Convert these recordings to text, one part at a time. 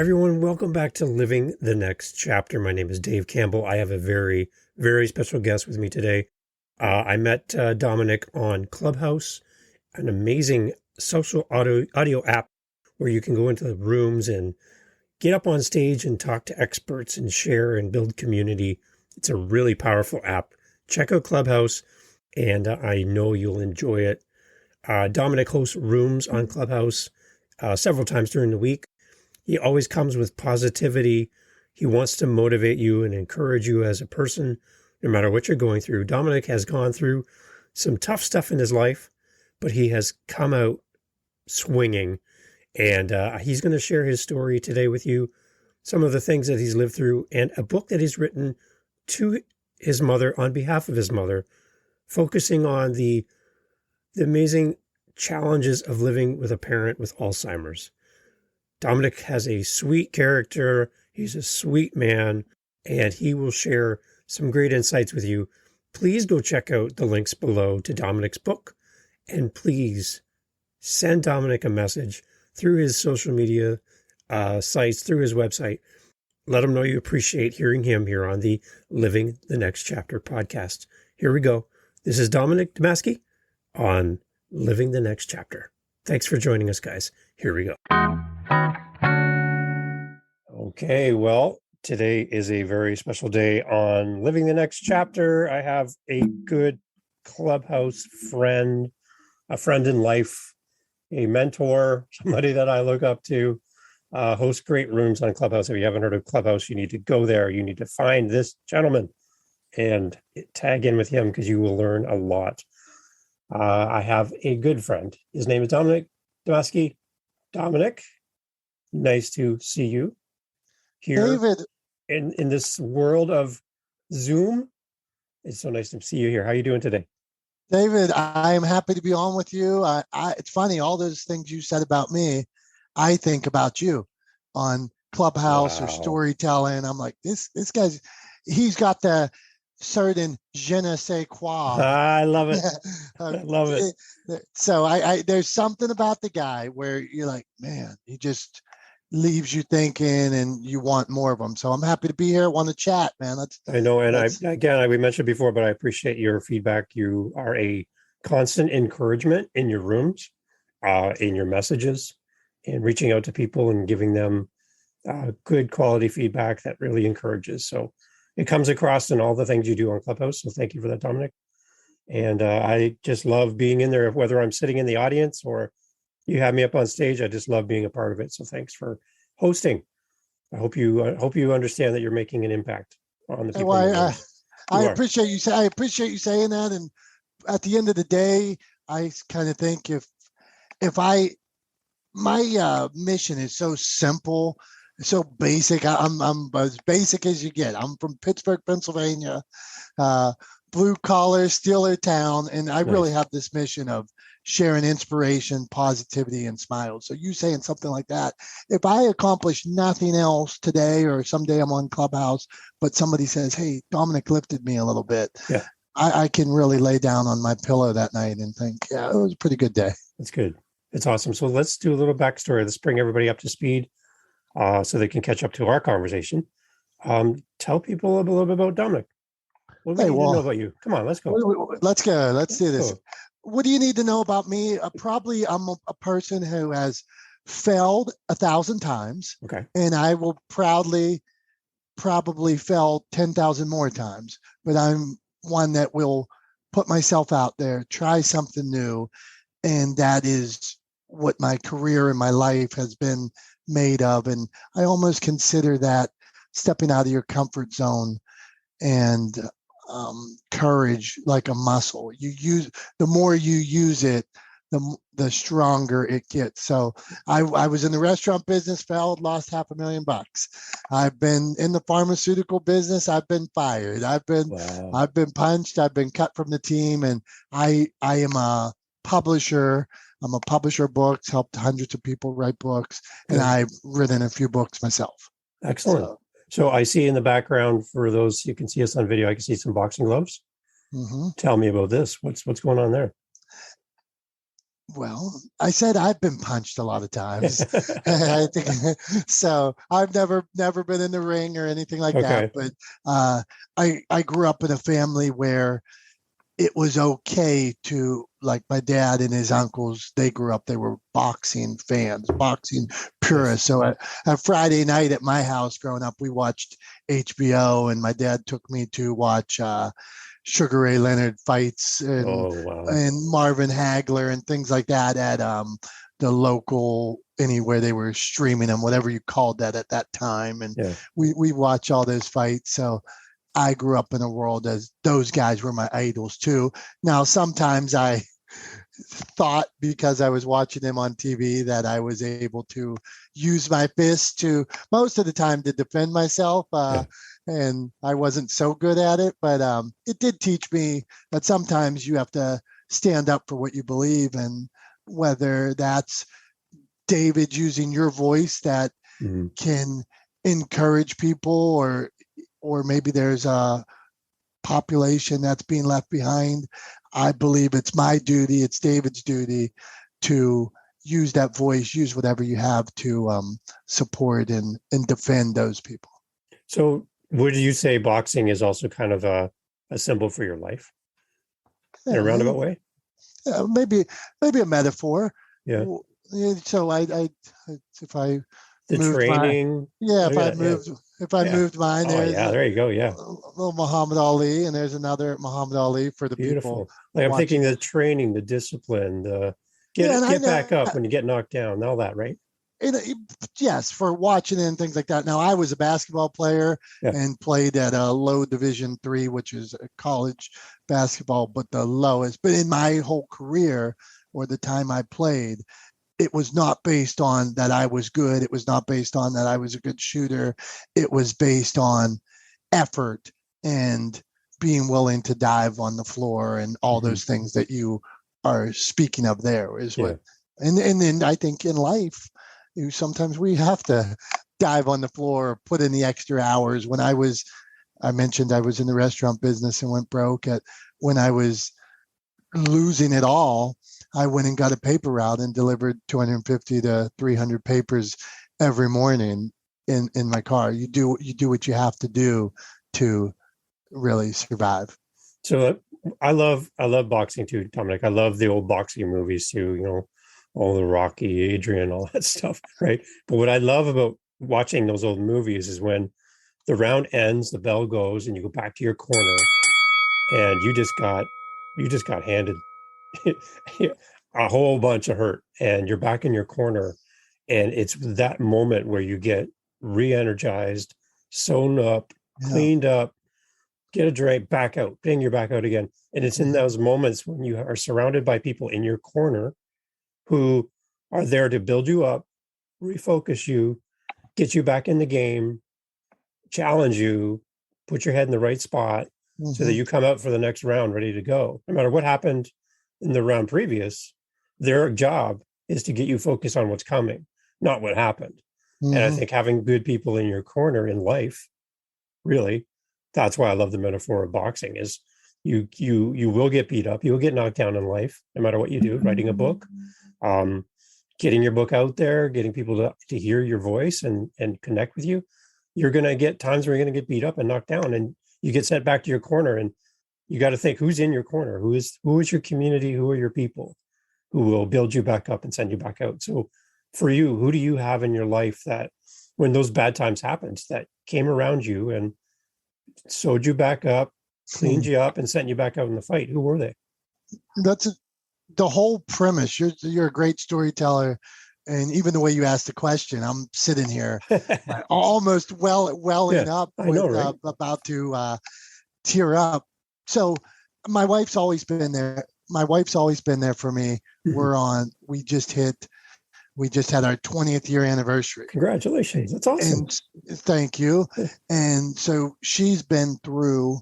Hi, everyone. Welcome back to Living the Next Chapter. My name is Dave Campbell. I have a very, very special guest with me today. I met Dominick on Clubhouse, an amazing social audio app where you can go into the rooms and get up on stage and talk to experts and share and build community. It's a really powerful app. Check out Clubhouse, and I know you'll enjoy it. Dominick hosts rooms on Clubhouse several times during the week. He always comes with positivity. He wants to motivate you and encourage you as a person, no matter what you're going through. Dominick has gone through some tough stuff in his life, but he has come out swinging. And he's going to share his story today with you, some of the things that he's lived through, and a book that he's written to his mother on behalf of his mother, focusing on the amazing challenges of living with a parent with Alzheimer's. Dominick has a sweet character. He's a sweet man, and he will share some great insights with you. Please go check out the links below to Dominick's book, and please send Dominick a message through his social media sites, through his website. Let him know you appreciate hearing him here on the Living the Next Chapter podcast. Here we go. This is Dominick Domasky on Living the Next Chapter. Thanks for joining us, guys. Here we go. Okay, well, today is a very special day on Living the Next Chapter. I have a good Clubhouse friend, a friend in life, a mentor, somebody that I look up to, hosts great rooms on Clubhouse. If you haven't heard of Clubhouse, you need to go there. You need to find this gentleman and tag in with him because you will learn a lot. I have a good friend. His name is Dominick Domasky. Dominick, nice to see you here, David, in this world of Zoom. It's so nice to see you here. How are you doing today? David, I am happy to be on with you. It's funny, all those things you said about me, I think about you on Clubhouse or storytelling. I'm like, this guy's, he's got the certain je ne sais quoi. I love it. I love it. So I there's something about the guy where you're like, man, he just leaves you thinking and you want more of him. So I'm happy to be here. Want to chat, man. I know. And we mentioned before, but I appreciate your feedback. You are a constant encouragement in your rooms, in your messages, and reaching out to people and giving them good quality feedback that really encourages. So it comes across in all the things you do on Clubhouse. So thank you for that, Dominick. And I just love being in there, whether I'm sitting in the audience or you have me up on stage. I just love being a part of it. So thanks for hosting. I hope you understand that you're making an impact on the people. Well, I appreciate you saying that. And at the end of the day, I kind of think if my mission is so simple, so basic. I'm as basic as you get. I'm from Pittsburgh, Pennsylvania, blue collar Steeler town, and I really have this mission of sharing inspiration, positivity, and smiles. So you saying something like that, if I accomplish nothing else today or someday I'm on Clubhouse, but somebody says, hey, Dominick lifted me a little bit, I can really lay down on my pillow that night and think, yeah, it was a pretty good day. That's good. It's awesome. So let's do a little backstory. Let's bring everybody up to speed so they can catch up to our conversation. Tell people a little bit about Dominick. What do you need to know about you? Come on, let's go. Let's go. Let's do this. What do you need to know about me? Probably I'm a person who has failed 1,000 times. Okay. And I will probably fail 10,000 more times. But I'm one that will put myself out there, try something new. And that is what my career and my life has been made of. And I almost consider that stepping out of your comfort zone and courage like a muscle. The more you use it, the stronger it gets. So I was in the restaurant business, failed, lost $500,000. I've been in the pharmaceutical business. I've been fired. I've been punched. I've been cut from the team. And I am a publisher. I'm a publisher of books, helped hundreds of people write books, and I've written a few books myself. Excellent. So I see in the background, for those who can see us on video, I can see some boxing gloves. Mm-hmm. Tell me about this. What's going on there? Well, I said I've been punched a lot of times. I think so. I've never been in the ring or anything like that. Okay. But I grew up in a family where it was okay to, like, my dad and his uncles, they grew up, they were boxing fans, boxing Yes. purists. So a Friday night at my house growing up, we watched HBO, and my dad took me to watch Sugar Ray Leonard fights Oh, wow. and Marvin Hagler and things like that at the local, anywhere they were streaming them, whatever you called that at that time. And Yeah. we watch all those fights. So I grew up in a world as those guys were my idols too. Now, sometimes I thought, because I was watching them on TV, that I was able to use my fists to, most of the time, to defend myself. Yeah. And I wasn't so good at it, but it did teach me that sometimes you have to stand up for what you believe. And whether that's David using your voice that Mhm. can encourage people, or maybe there's a population that's being left behind. I believe it's my duty, it's David's duty to use that voice, use whatever you have to support and defend those people. So would you say boxing is also kind of a symbol for your life in a Yeah, roundabout way? maybe a metaphor. Yeah. So if I The moved my training. yeah, Oh, yeah. Yeah. if I Yeah. moved mine, Oh, there's yeah. There you go. Yeah. a little Muhammad Ali, and there's another Muhammad Ali for the people Beautiful. Like I'm thinking watching the it. training, the discipline, the Yeah, and I get know, back up when you get knocked down, all that, right? yes, for watching it and things like that. Now, I was a basketball player Yeah. and played at a low Division III, which is a college basketball, but the lowest. But in my whole career, or the time I played, it was not based on that I was good. It was not based on that I was a good shooter. It was based on effort and being willing to dive on the floor and all Mhm. those things that you are speaking of there is Yeah. what. And then I think in life, sometimes we have to dive on the floor, put in the extra hours. I mentioned I was in the restaurant business and went broke. When I was losing it all, I went and got a paper route and delivered 250 to 300 papers every morning in my car. You do what you have to do to really survive. So I love boxing too, Dominic. I love the old boxing movies too, all the Rocky, Adrian, all that stuff, right? But what I love about watching those old movies is when the round ends, the bell goes, and you go back to your corner, and you just got handed a whole bunch of hurt, and you're back in your corner, and it's that moment where you get re-energized, sewn up, Yeah. cleaned up, get a drink, back out, bang, you're back out again. And it's in Mhm. those moments when you are surrounded by people in your corner who are there to build you up, refocus you, get you back in the game, challenge you, put your head in the right spot so that Mhm. you come out for the next round ready to go. No matter what happened in the round previous, their job is to get you focused on what's coming, not what happened. And I Mhm. think having good people in your corner in life, really, that's why I love the metaphor of boxing is you will get beat up, you will get knocked down in life, no matter what you do, writing a book, um, getting your book out there, getting people to hear your voice and connect with you. You're going to get times where you're going to get beat up and knocked down, and you get sent back to your corner. And you got to think, who's in your corner, who is your community, who are your people who will build you back up and send you back out. So for you, who do you have in your life that when those bad times happened that came around you and sewed you back up, cleaned Hmm. you up, and sent you back out in the fight? Who were they? That's the whole premise. You're a great storyteller, and even the way you asked the question, I'm sitting here almost welling Yeah, up I know, with right? about to tear up. So my wife's always been there. My wife's always been there for me. Mhm. We just had our 20th year anniversary. Congratulations. That's awesome. And thank you. Yeah. And so she's been through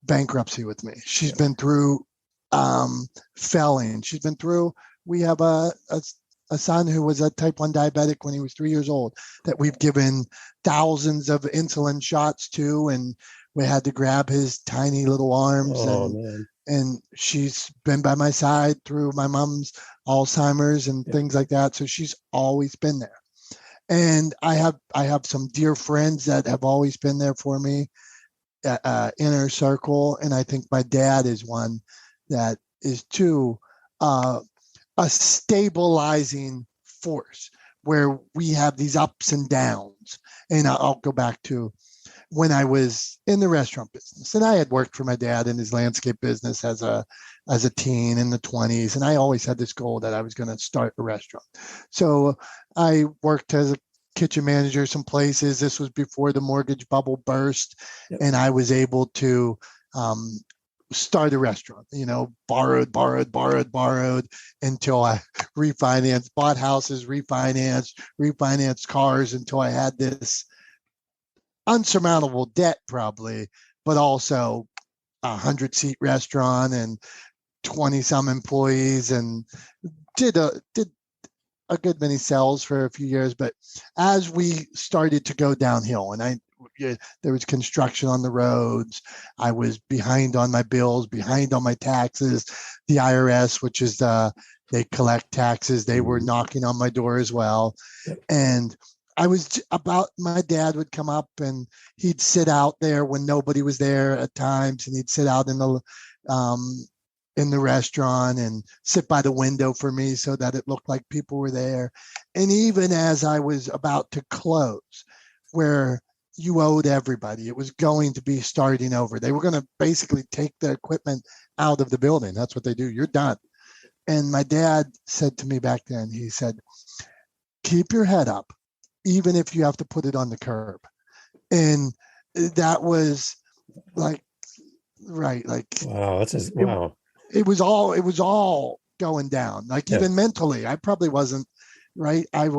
bankruptcy with me. She's Yeah. been through felling. She's been through. We have a son who was a type 1 diabetic when he was 3 years old that we've given thousands of insulin shots to, and we had to grab his tiny little arms Oh, and man. and she's been by my side through my mom's Alzheimer's and things like that. So she's always been there. And I have some dear friends that have always been there for me, inner circle. And I think my dad is one that is too, a stabilizing force where we have these ups and downs. And I'll go back to when I was in the restaurant business, and I had worked for my dad in his landscape business as a teen in the 20s. And I always had this goal that I was going to start a restaurant. So I worked as a kitchen manager some places. This was before the mortgage bubble burst. Yep. And I was able to start a restaurant, borrowed until I refinanced, bought houses, refinanced cars until I had this unsurmountable debt probably, but also 100-seat restaurant and 20 some employees, and did a good many sales for a few years. But as we started to go downhill and there was construction on the roads, I was behind on my bills, behind on my taxes. The IRS, which is they collect taxes, they were knocking on my door as well. And my dad would come up and he'd sit out there when nobody was there at times, and he'd sit out in the restaurant and sit by the window for me so that it looked like people were there. And even as I was about to close, where you owed everybody, it was going to be starting over. They were going to basically take the equipment out of the building. That's what they do. You're done. And my dad said to me back then, he said, keep your head up, even if you have to put it on the curb. And that was like, right. Like, wow. Wow. It was all going down. Like even mentally, I probably wasn't right. I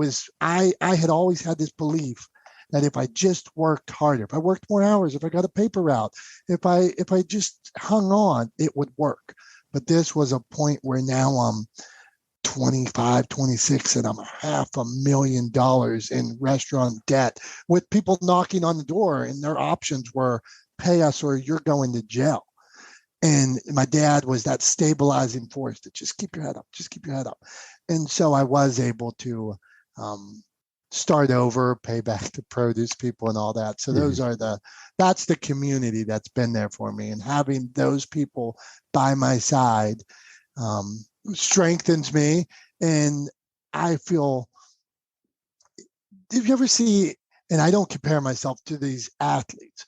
had always had this belief that if I just worked harder, if I worked more hours, if I got a paper route, if I just hung on, it would work. But this was a point where now I'm 25, 26, and I'm $500,000 in restaurant debt with people knocking on the door, and their options were pay us or you're going to jail. And my dad was that stabilizing force to just keep your head up, just keep your head up. And so I was able to start over, pay back the produce people and all that. So that's the community that's been there for me. And having those people by my side strengthens me. And I feel, if you ever see, and I don't compare myself to these athletes,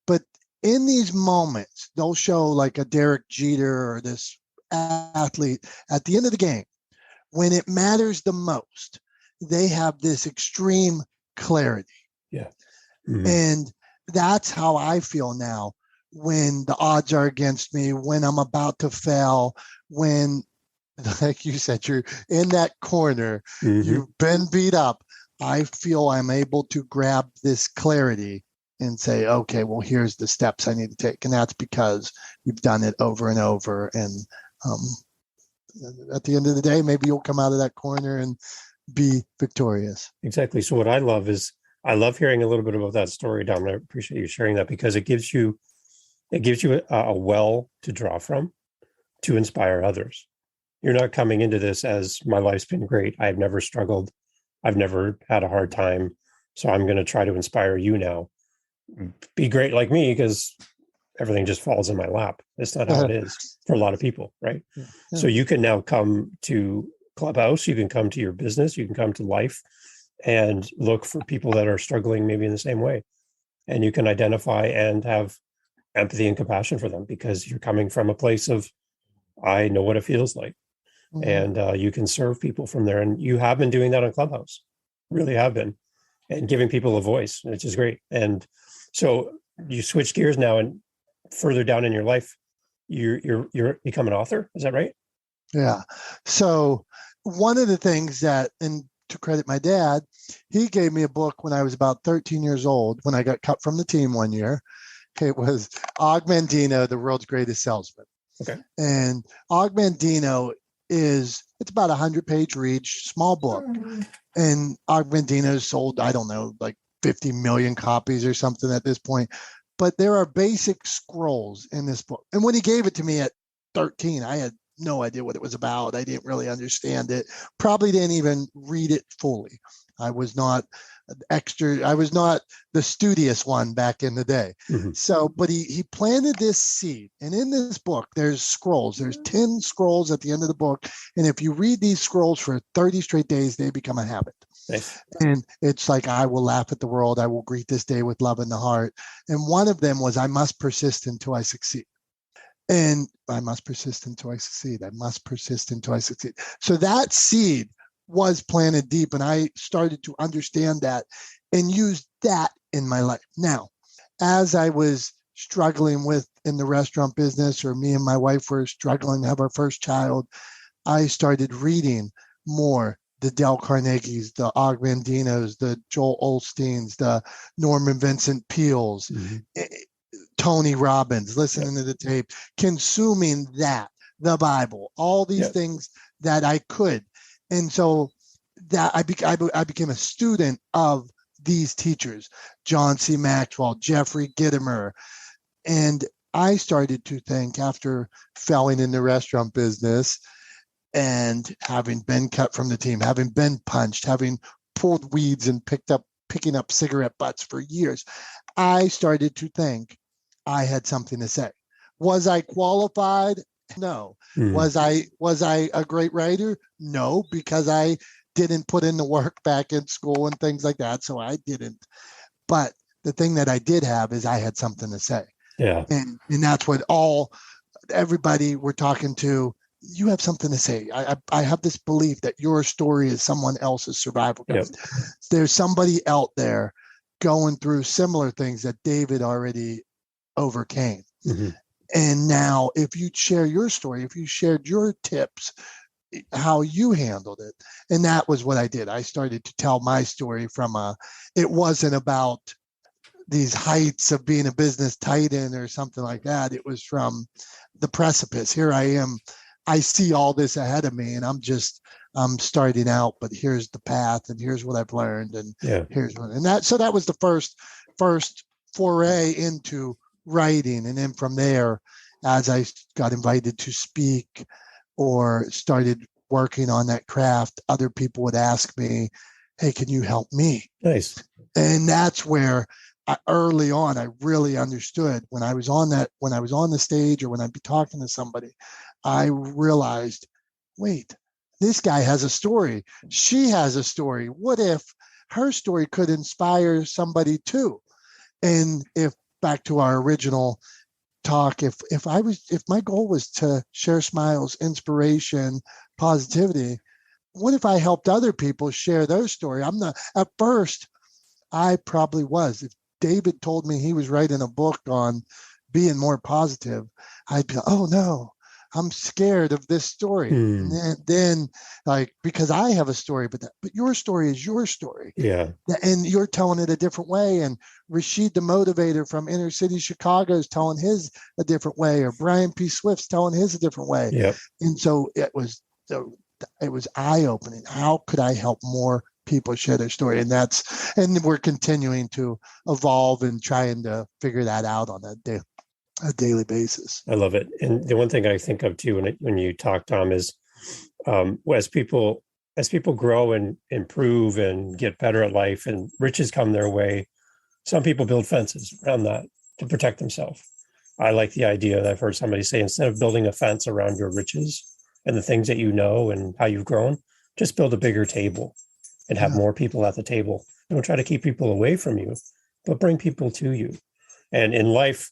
but in these moments, they'll show like a Derek Jeter or this athlete at the end of the game, when it matters the most, they have this extreme clarity. Yeah. Mm-hmm. And that's how I feel now when the odds are against me, when I'm about to fail, when, like you said, you're in that corner, you've been beat up. I feel I'm able to grab this clarity and say, okay, well, here's the steps I need to take. And that's because you've done it over and over. And at the end of the day, maybe you'll come out of that corner and be victorious. Exactly. So what I love is, I love hearing a little bit about that story, Dom. I appreciate you sharing that, because it gives you a well to draw from to inspire others. You're not coming into this as, my life's been great, I've never struggled, I've never had a hard time, so I'm going to try to inspire you now. Be great like me, because everything just falls in my lap. That's not how it is for a lot of people, right? Yeah. So you can now come to Clubhouse, you can come to your business, you can come to life and look for people that are struggling maybe in the same way. And you can identify and have empathy and compassion for them, because you're coming from a place of, I know what it feels like. And you can serve people from there. And you have been doing that on Clubhouse, really have been, and giving people a voice, which is great. And so you switch gears now, and further down in your life, you're become an author. Is that right? Yeah. So one of the things that, and to credit my dad, he gave me a book when I was about 13 years old, when I got cut from the team one year. It was Og Mandino, The World's Greatest Salesman. Okay. And Og Mandino it's about a 100-page read, small book. And Og Mandino sold, I don't know, like 50 million copies or something at this point. But there are basic scrolls in this book. And when he gave it to me at 13. I had no idea what it was about. I didn't really understand it. Probably didn't even read it fully. I was not I was not the studious one back in the day. Mhm. So, but he planted this seed. And in this book, there's scrolls. There's 10 scrolls at the end of the book. And if you read these scrolls for 30 straight days, they become a habit. Nice. And it's like, I will laugh at the world. I will greet this day with love in the heart. And one of them was, I must persist until I succeed. And I must persist until I succeed. I must persist until I succeed. So that seed was planted deep, and I started to understand that and use that in my life. Now, as I was struggling with in the restaurant business, or me and my wife were struggling to have our first child, I started reading more. The Dale Carnegies, the Og Mandinos, the Joel Osteens, the Norman Vincent Peales, Tony Robbins, listening to the tape, consuming that, the Bible, all these things that I could. And so that I became a student of these teachers, John C. Maxwell, Jeffrey Gitomer. And I started to think, after failing in the restaurant business and having been cut from the team, having been punched, having pulled weeds and picking up cigarette butts for years, I started to think I had something to say. Was I qualified? No. Was I a great writer? No, because I didn't put in the work back in school and things like that. So I didn't. But the thing that I did have is I had something to say. Yeah. And that's what everybody we're talking to, you have something to say. I have this belief that your story is someone else's survival guide. There's somebody out there going through similar things that David already overcame. And now, if you share your story, if you shared your tips, how you handled it. And that was what I did. I started to tell my story from it wasn't about these heights of being a business titan or something like that. It was from the precipice. Here I am. I see all this ahead of me, and I'm starting out, but here's the path, and here's what I've learned, and here's what, and that, so that was the first foray into writing. And then from there, as I got invited to speak or started working on that craft, other people would ask me, hey, can you help me? Nice. And that's where early on, I really understood when I was on the stage, or when I'd be talking to somebody, I realized, wait, this guy has a story. She has a story. What if her story could inspire somebody too? And if, back to our original talk, if my goal was to share smiles, inspiration, positivity, what if I helped other people share their story? At first, I probably was. If David told me he was writing a book on being more positive, I'd be like, oh no, I'm scared of this story. And then like, because I have a story, but your story is your story. Yeah. And you're telling it a different way. And Rashid the Motivator from inner city Chicago is telling his a different way, or Brian P. Swift's telling his a different way. Yeah. And so it was eye-opening. How could I help more people share their story? And we're continuing to evolve and trying to figure that out on a daily basis. I love it. And the one thing I think of too when you talk, Tom, is as people grow and improve and get better at life and riches come their way, some people build fences around that to protect themselves. I like the idea that I've heard somebody say, instead of building a fence around your riches and the things that you know and how you've grown, just build a bigger table and have more people at the table. Don't try to keep people away from you, but bring people to you. And in life,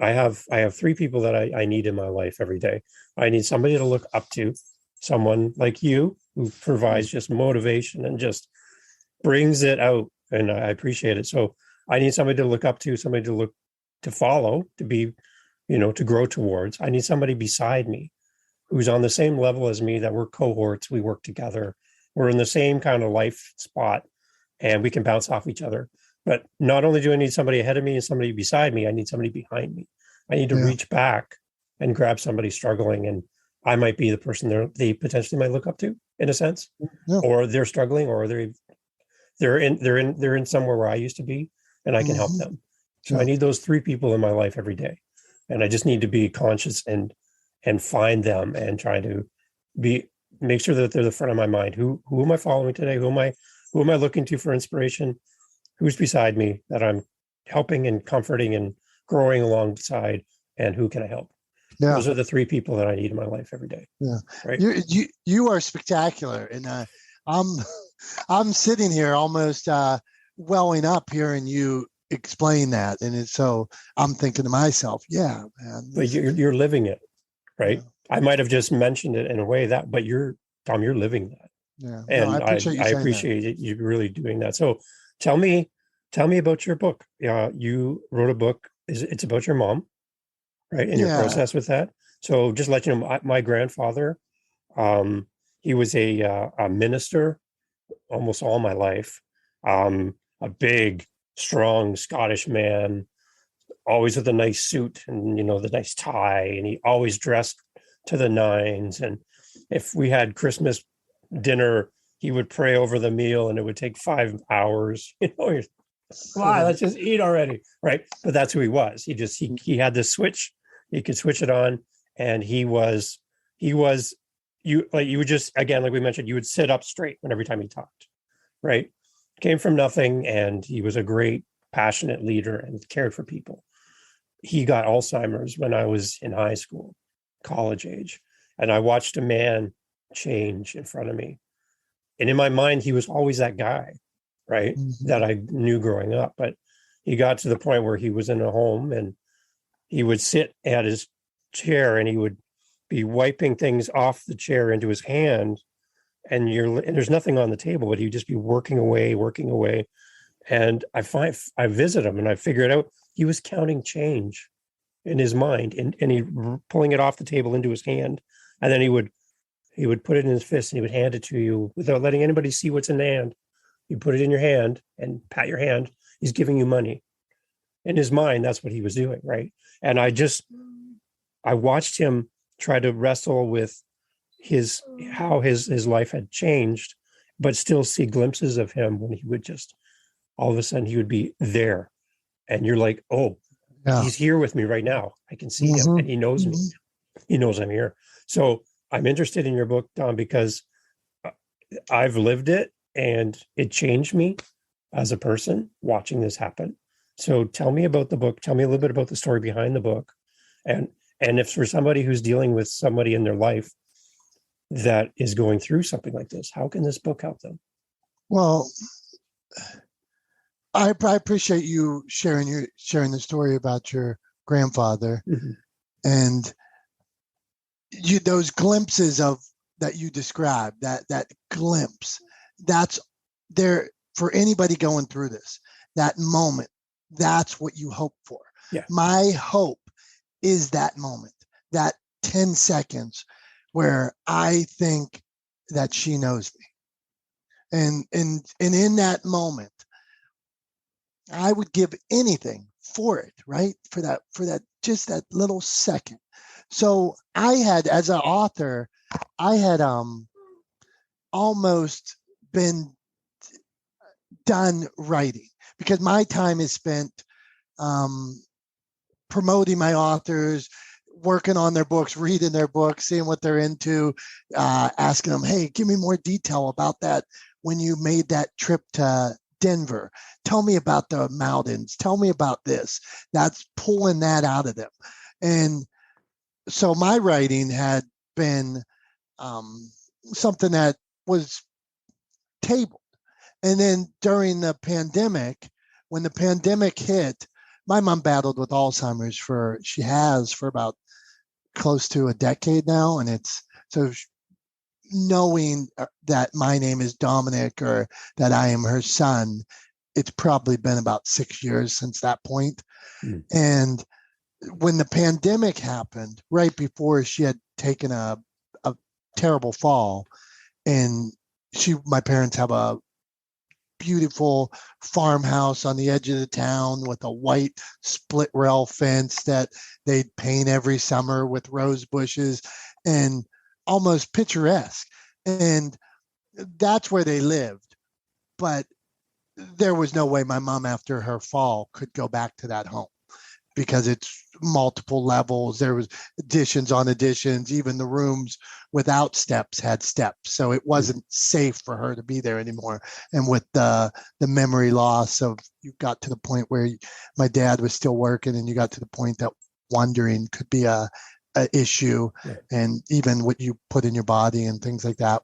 I have 3 people that I need in my life every day. I need somebody to look up to, someone like you who provides just motivation and just brings it out. And I appreciate it. So I need somebody to look up to, somebody to follow, to be, to grow towards. I need somebody beside me who's on the same level as me, that we're cohorts, we work together. We're in the same kind of life spot, and we can bounce off each other. But not only do I need somebody ahead of me and somebody beside me, I need somebody behind me. I need to reach back and grab somebody struggling, and I might be the person they potentially might look up to, in a sense, or they're struggling, or they're in somewhere where I used to be, and I can help them. So I need those 3 people in my life every day, and I just need to be conscious and and find them and try to make sure that they're the front of my mind. Who am I following today? Who am I looking to for inspiration? Who's beside me that I'm helping and comforting and growing alongside, and who can I help? Yeah. Those are the three people that I need in my life every day. Yeah. Right. You are spectacular. And I'm sitting here almost welling up hearing you explain that. And so I'm thinking to myself, yeah, man. But you're living it, right? Yeah. I might have just mentioned it in a way but Tom, you're living that. Yeah. And no, I appreciate you I saying appreciate it. You really doing that. So tell me about your book. You wrote a book. It's about your mom, right? And your process with that. So just let you know, my grandfather, he was a minister almost all my life. A big, strong Scottish man, always with a nice suit and, the nice tie, and he always dressed to the nines. And if we had Christmas dinner, he would pray over the meal and it would take 5 hours. Wow, let's just eat already. Right. But that's who he was. He had this switch. He could switch it on. And you would just, again, like we mentioned, you would sit up straight every time he talked. Right. Came from nothing. And he was a great, passionate leader and cared for people. He got Alzheimer's when I was in high school, college age. And I watched a man change in front of me. And in my mind, he was always that guy, right, that I knew growing up. But he got to the point where he was in a home and he would sit at his chair and he would be wiping things off the chair into his hand. And there's nothing on the table, but he'd just be working away. And I visit him and I figured out he was counting change in his mind and he pulling it off the table into his hand. And then he would put it in his fist and he would hand it to you without letting anybody see what's in the hand. You put it in your hand and pat your hand. He's giving you money. In his mind, that's what he was doing, right? And I watched him try to wrestle with how his life had changed, but still see glimpses of him when he would just, all of a sudden he would be there. And you're like, oh, yeah, he's here with me right now. I can see him and he knows me. He knows I'm here. So I'm interested in your book, Don, because I've lived it and it changed me as a person watching this happen. So tell me about the book. Tell me a little bit about the story behind the book. And if for somebody who's dealing with somebody in their life that is going through something like this, how can this book help them? Well, I appreciate you sharing the story about your grandfather, and those glimpses of that you described, that glimpse, that's there for anybody going through this, that moment. That's what you hope for. Yeah. My hope is that moment, that 10 seconds where I think that she knows me. And in that moment, I would give anything for it, right? For that, just that little second. So I had, as an author, I had almost been done writing because my time is spent promoting my authors, working on their books, reading their books, seeing what they're into, asking them, hey, give me more detail about that when you made that trip to Denver. Tell me about the mountains. Tell me about this. That's pulling that out of them. And so my writing had been something that was tabled. And then during the pandemic, when the pandemic hit, my mom battled with Alzheimer's for about close to a decade now. And it's so knowing that my name is Dominick or that I am her son, it's probably been about 6 years since that point. And when the pandemic happened, right before she had taken a terrible fall, and my parents have a beautiful farmhouse on the edge of the town with a white split rail fence that they'd paint every summer with rose bushes and almost picturesque. And that's where they lived. But there was no way my mom, after her fall, could go back to that home. because it's multiple levels. There was additions on additions. Even the rooms without steps had steps, so it wasn't safe for her to be there anymore. And with the memory loss of, you got to the point where my dad was still working, and you got to the point that wandering could be a issue, and even what you put in your body and things like that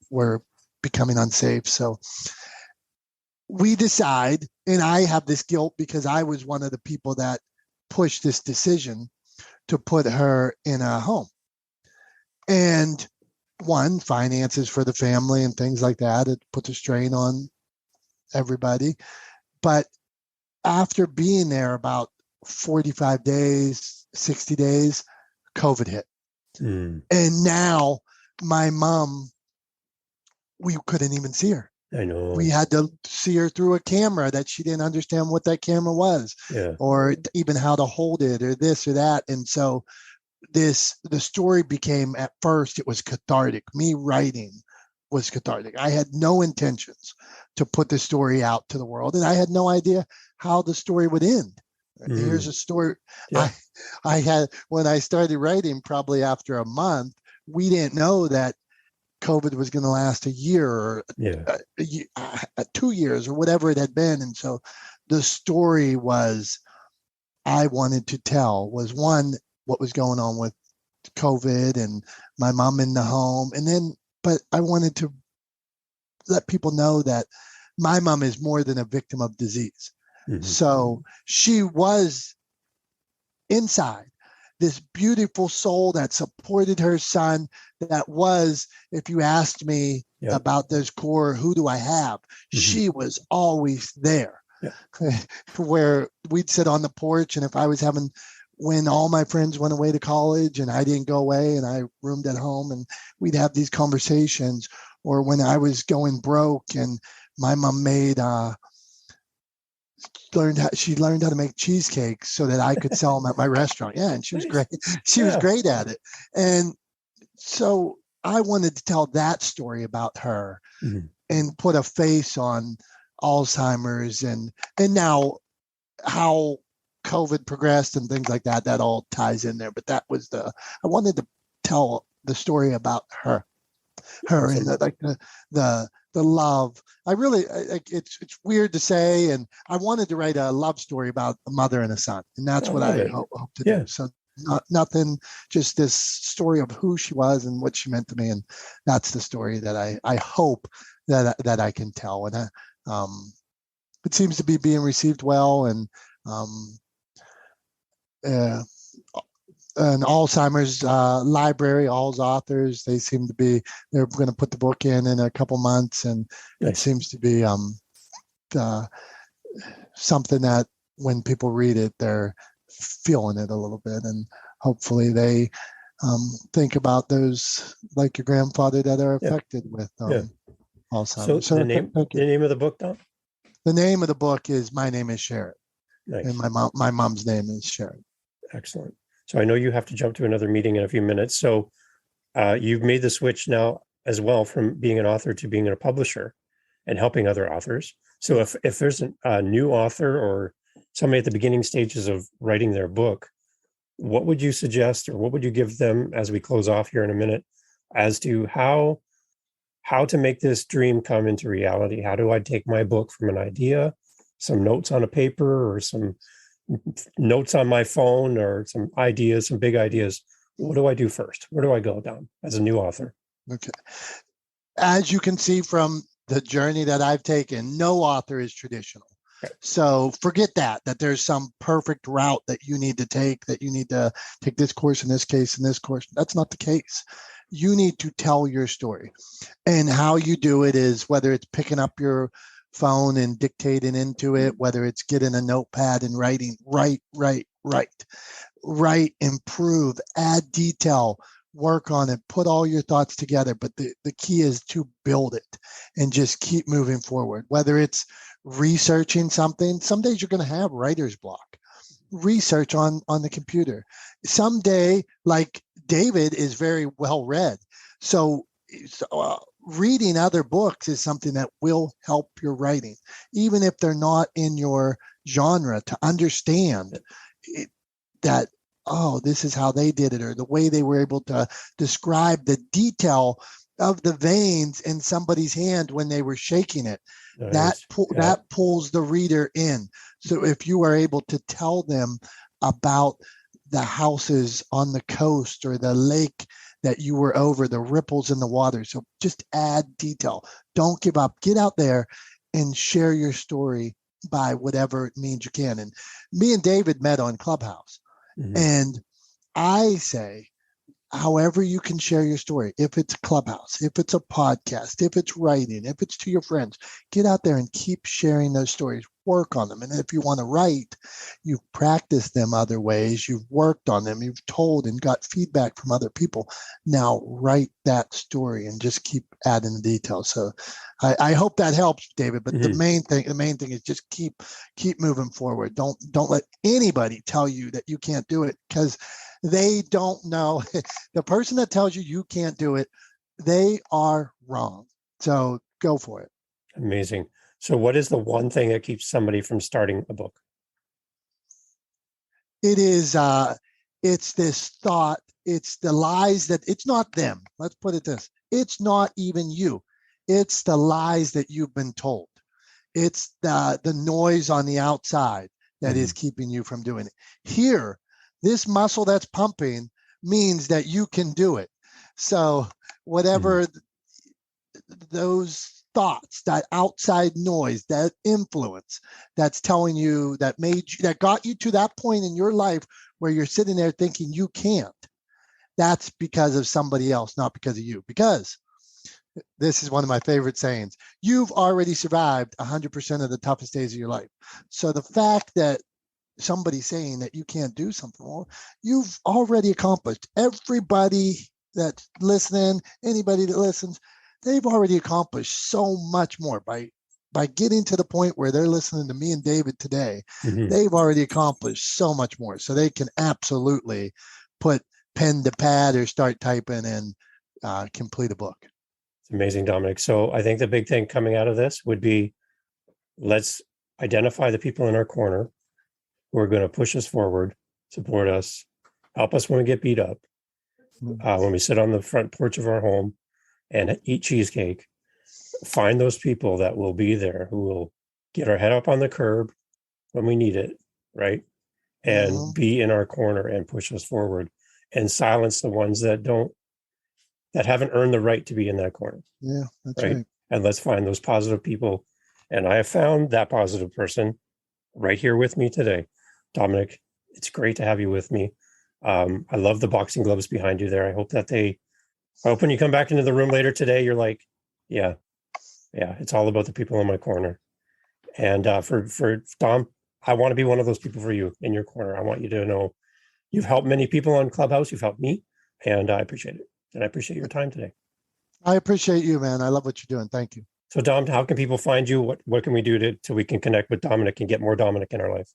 were becoming unsafe. So we decide, and I have this guilt because I was one of the people that pushed this decision to put her in a home. And one, finances for the family and things like that, it puts a strain on everybody. But after being there about 45 days, 60 days, COVID hit. And now my mom, we couldn't even see her. I know. We had to see her through a camera that she didn't understand what that camera was, or even how to hold it, or this or that. And so the story became, at first, it was cathartic. Me writing was cathartic. I had no intentions to put the story out to the world, and I had no idea how the story would end. Here's a story. I had, when I started writing, probably after a month, we didn't know that COVID was going to last a year or 2 years or whatever it had been. And so the story I wanted to tell was, one, what was going on with COVID and my mom in the home. And then, but I wanted to let people know that my mom is more than a victim of disease. So she was inside this beautiful soul that supported her son. That was, if you asked me about those core, who do I have? She was always there. Where we'd sit on the porch, and if I was when all my friends went away to college and I didn't go away and I roomed at home, and we'd have these conversations. Or when I was going broke and my mom she learned how to make cheesecakes so that I could sell them at my restaurant. Yeah. And she was great. She was great at it. And so I wanted to tell that story about her and put a face on Alzheimer's and now how COVID progressed and things like that. That all ties in there. But that was I wanted to tell the story about her and the love. I really, it's weird to say, and I wanted to write a love story about a mother and a son, and that's what I hope to do. So nothing, just this story of who she was and what she meant to me, and that's the story that I hope that I can tell. And it seems to be being received well, and an Alzheimer's library, All's authors, they're going to put the book in a couple months, and it seems to be something that when people read it, they're feeling it a little bit, and hopefully they think about those, like your grandfather, that are affected with Alzheimer's. So the name of the book, Dom? The name of the book is My Name is Sharon. Nice. And my mom's name is Sharon. Excellent. So I know you have to jump to another meeting in a few minutes. So you've made the switch now as well from being an author to being a publisher and helping other authors. So if there's a new author or somebody at the beginning stages of writing their book, what would you suggest, or what would you give them as we close off here in a minute, as to how to make this dream come into reality? How do I take my book from an idea, some notes on a paper, or some notes on my phone, or some ideas, some big ideas? What do I do first? Where do I go down as a new author? Okay. As you can see from the journey that I've taken, no author is traditional. Okay. So forget that there's some perfect route that you need to take this course in this case, and this course. That's not the case. You need to tell your story. And how you do it is, whether it's picking up your phone and dictating into it, whether it's getting a notepad and writing, write, improve, add detail, work on it, put all your thoughts together. But the key is to build it and just keep moving forward. Whether it's researching something, some days you're going to have writer's block. Research on the computer. Someday, like David is very well read. So reading other books is something that will help your writing, even if they're not in your genre, to understand. that, oh, this is how they did it, or the way they were able to describe the detail of the veins in somebody's hand when they were shaking it. Nice. That pulls the reader in. So if you are able to tell them about the houses on the coast or the lake that you were over, the ripples in the water. So just add detail. Don't give up. Get out there and share your story by whatever means you can. And me and David met on Clubhouse. Mm-hmm. And I say, however you can share your story, if it's Clubhouse, if it's a podcast, if it's writing, if it's to your friends, get out there and keep sharing those stories. Work on them. And if you want to write, you've practiced them other ways, you've worked on them, you've told and got feedback from other people. Now write that story and just keep adding the details. So I hope that helps, David. But the main thing is just keep moving forward. Don't let anybody tell you that you can't do it, because they don't know. The person that tells you can't do it, they are wrong. So go for it. Amazing. So what is the one thing that keeps somebody from starting a book? It is, it's this thought, it's the lies that it's not them. Let's put it this. It's not even you. It's the lies that you've been told. It's the noise on the outside that is keeping you from doing it. Here, this muscle that's pumping means that you can do it. So whatever those thoughts, that outside noise, that influence that's telling you, that got you to that point in your life where you're sitting there thinking you can't, that's because of somebody else, not because of you. Because this is one of my favorite sayings: you've already survived 100% of the toughest days of your life. So the fact that somebody's saying that you can't do something, well, you've already accomplished. Everybody that's listening, anybody that listens, they've already accomplished so much more by getting to the point where they're listening to me and David today. They've already accomplished so much more. So they can absolutely put pen to pad or start typing and complete a book. It's amazing, Dominic. So I think the big thing coming out of this would be, let's identify the people in our corner who are going to push us forward, support us, help us when we get beat up, when we sit on the front porch of our home and eat cheesecake. Find those people that will be there, who will get our head up on the curb when we need it, right? And be in our corner and push us forward, and silence the ones that haven't earned the right to be in that corner. Yeah, that's right. And let's find those positive people. And I have found that positive person right here with me today. Dominic, it's great to have you with me. I love the boxing gloves behind you there. I hope when you come back into the room later today, you're like, yeah, it's all about the people in my corner. And for Dom, I want to be one of those people for you in your corner. I want you to know you've helped many people on Clubhouse. You've helped me, and I appreciate it. And I appreciate your time today. I appreciate you, man. I love what you're doing. Thank you. So Dom, how can people find you? What can we do so we can connect with Dominic and get more Dominic in our life?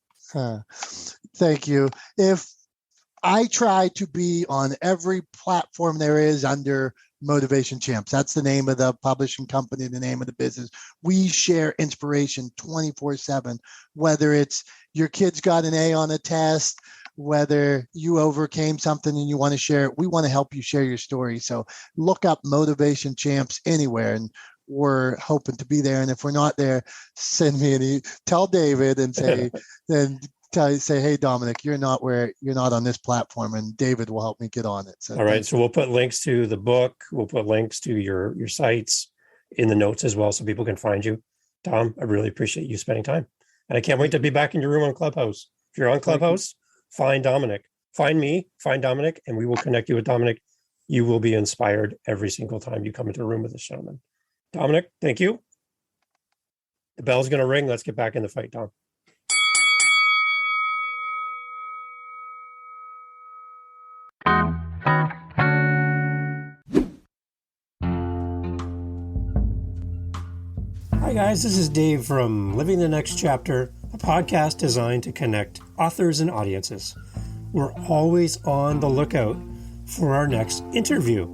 Thank you. If I try to be on every platform there is under Motivation Champs. That's the name of the publishing company, the name of the business. We share inspiration 24/7, whether it's your kid's got an A on a test, whether you overcame something and you want to share it. We want to help you share your story. So look up Motivation Champs anywhere, and we're hoping to be there. And if we're not there, send me tell David and say, say, hey, Dominic, you're not on this platform, and David will help me get on it. So all right. So we'll put links to the book. We'll put links to your sites in the notes as well, so people can find you. Dom, I really appreciate you spending time. And I can't wait to be back in your room on Clubhouse. If you're on Clubhouse, find Dominic, find me, find Dominic, and we will connect you with Dominic. You will be inspired every single time you come into a room with this gentleman. Dominic, thank you. The bell's going to ring. Let's get back in the fight, Dom. Hi guys, this is Dave from Living the Next Chapter, a podcast designed to connect authors and audiences. We're always on the lookout for our next interview.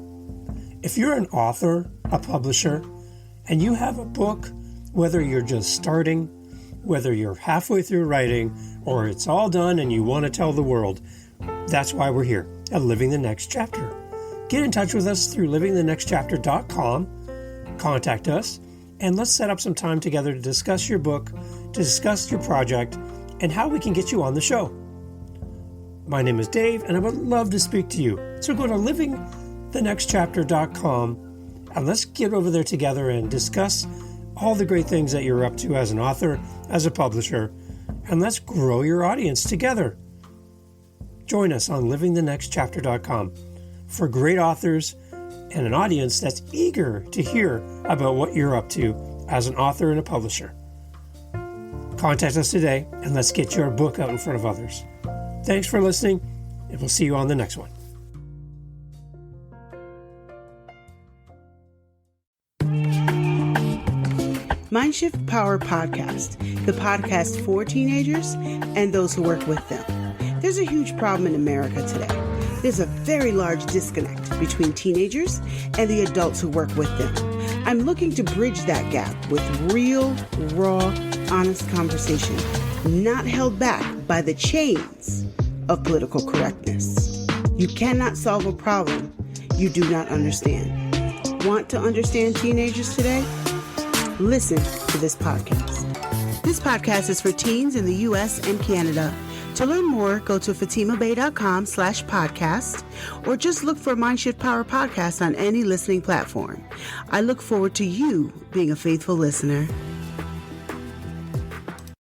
If you're an author, a publisher, and you have a book, whether you're just starting, whether you're halfway through writing, or it's all done and you want to tell the world, That's why we're here at Living the Next Chapter. Get in touch with us through livingthenextchapter.com. Contact us, and let's set up some time together to discuss your book, to discuss your project, and how we can get you on the show. My name is Dave, and I would love to speak to you. So go to livingthenextchapter.com, and let's get over there together and discuss all the great things that you're up to as an author, as a publisher, and let's grow your audience together. Join us on livingthenextchapter.com for great authors and an audience that's eager to hear about what you're up to as an author and a publisher. Contact us today, and let's get your book out in front of others. Thanks for listening, and we'll see you on the next one. Mindshift Power Podcast, the podcast for teenagers and those who work with them. There's a huge problem in America today. There's a very large disconnect between teenagers and the adults who work with them. I'm looking to bridge that gap with real, raw, honest conversation, not held back by the chains of political correctness. You cannot solve a problem you do not understand. Want to understand teenagers today? Listen to this podcast. This podcast is for teens in the U.S. and Canada. To learn more, go to fatimabay.com/podcast or just look for Mindshift Power Podcast on any listening platform. I look forward to you being a faithful listener.